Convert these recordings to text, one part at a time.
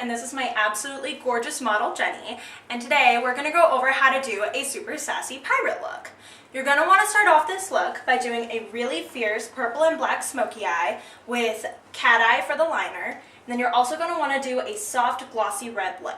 and this is my absolutely gorgeous model, Jenny. And today we're gonna go over how to do a super sassy pirate look. You're gonna wanna start off this look by doing a really fierce purple and black smoky eye with cat eye for the liner. And then you're also gonna wanna do a soft glossy red lip.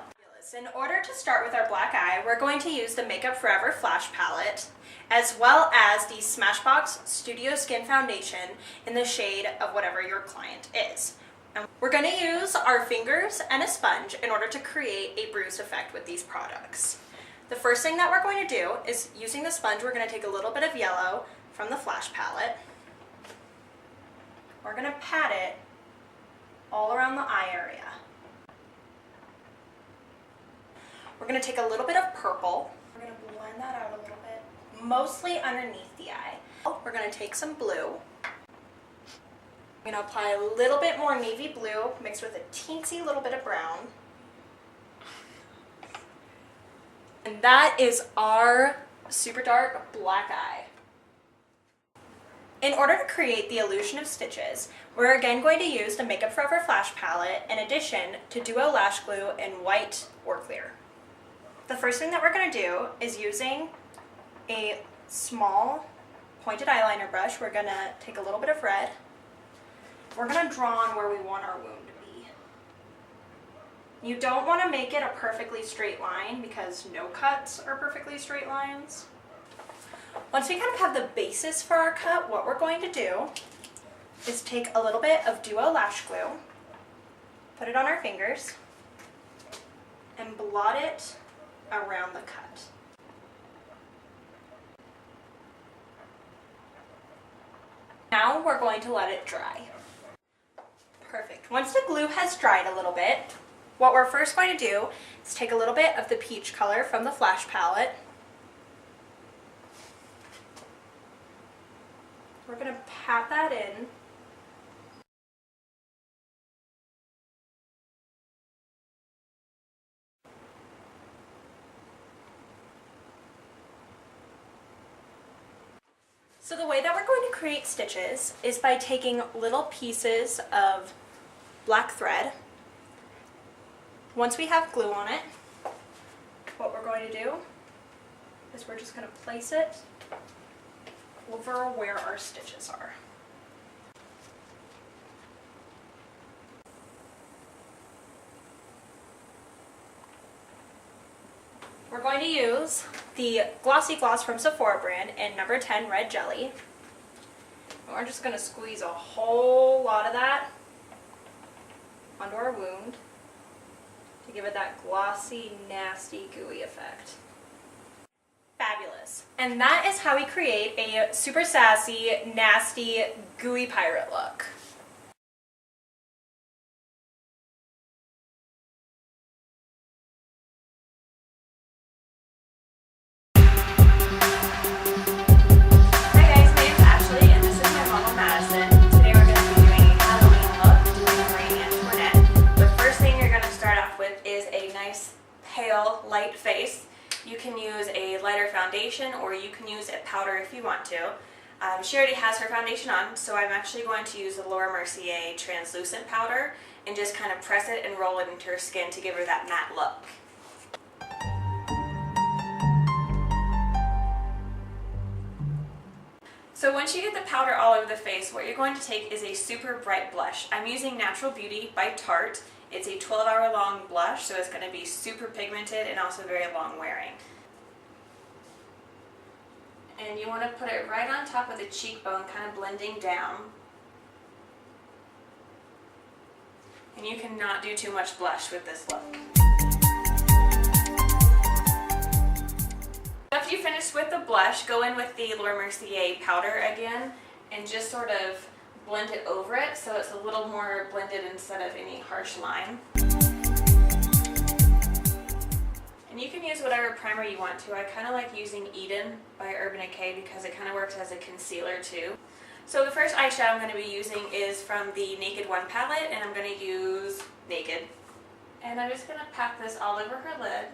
In order to start with our black eye, we're going to use the Makeup Forever Flash Palette, as well as the Smashbox Studio Skin Foundation in the shade of whatever your client is. And we're going to use our fingers and a sponge in order to create a bruise effect with these products. The first thing that we're going to do is, using the sponge, we're going to take a little bit of yellow from the Flash Palette. We're going to pat it all around the eye area. We're going to take a little bit of purple. We're going to blend that out a little bit, mostly underneath the eye. We're going to take some blue. I'm going to apply a little bit more navy blue mixed with a teensy little bit of brown. And that is our super dark black eye. In order to create the illusion of stitches, we're again going to use the Makeup Forever Flash Palette in addition to Duo Lash Glue in white or clear. The first thing that we're going to do is, using a small pointed eyeliner brush, we're going to take a little bit of red. We're going to draw on where we want our wound to be. You don't want to make it a perfectly straight line because no cuts are perfectly straight lines. Once we kind of have the basis for our cut, what we're going to do is take a little bit of Duo Lash Glue, put it on our fingers, and blot it around the cut. Now we're going to let it dry. Perfect. Once the glue has dried a little bit, what we're first going to do is take a little bit of the peach color from the Flash Palette. We're going to pat that in. So the way that we're going to create stitches is by taking little pieces of black thread. Once we have glue on it, what we're going to do is we're just going to place it over where our stitches are. We're going to use the Glossy Gloss from Sephora brand in number 10 Red Jelly. And we're just going to squeeze a whole lot of that onto our wound to give it that glossy, nasty, gooey effect. Fabulous. And that is how we create a super sassy, nasty, gooey pirate look. Pale, light face. You can use a lighter foundation or you can use a powder if you want to. She already has her foundation on, so I'm actually going to use the Laurent Mercier translucent powder and just kind of press it and roll it into her skin to give her that matte look. So once you get the powder all over the face, what you're going to take is a super bright blush. I'm using Natural Beauty by Tarte. It's a 12-hour long blush, so it's going to be super pigmented and also very long wearing. And you want to put it right on top of the cheekbone, kind of blending down. And you cannot do too much blush with this look. After you finish with the blush, go in with the Laurent Mercier powder again and just sort of blend it over it so it's a little more blended instead of any harsh line. And you can use whatever primer you want to. I kind of like using Eden by Urban Decay because it kind of works as a concealer too. So the first eyeshadow I'm going to be using is from the Naked One palette, and I'm going to use Naked. And I'm just going to pack this all over her lid.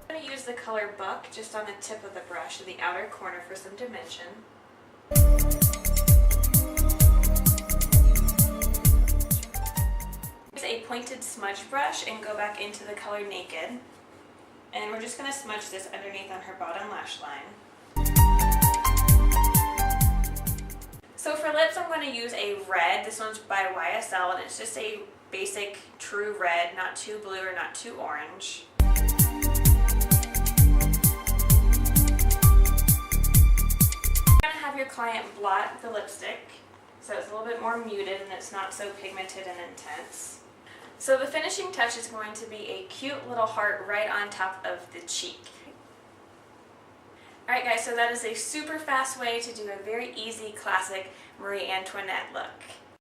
I'm going to use the color Buck just on the tip of the brush in the outer corner for some dimension. A pointed smudge brush and go back into the color Naked. And we're just going to smudge this underneath on her bottom lash line. So for lips, I'm going to use a red. This one's by YSL, and it's just a basic true red, not too blue or not too orange. You're going to have your client blot the lipstick, so it's a little bit more muted and it's not so pigmented and intense. So the finishing touch is going to be a cute little heart right on top of the cheek. Alright guys, so that is a super fast way to do a very easy classic Marie Antoinette look.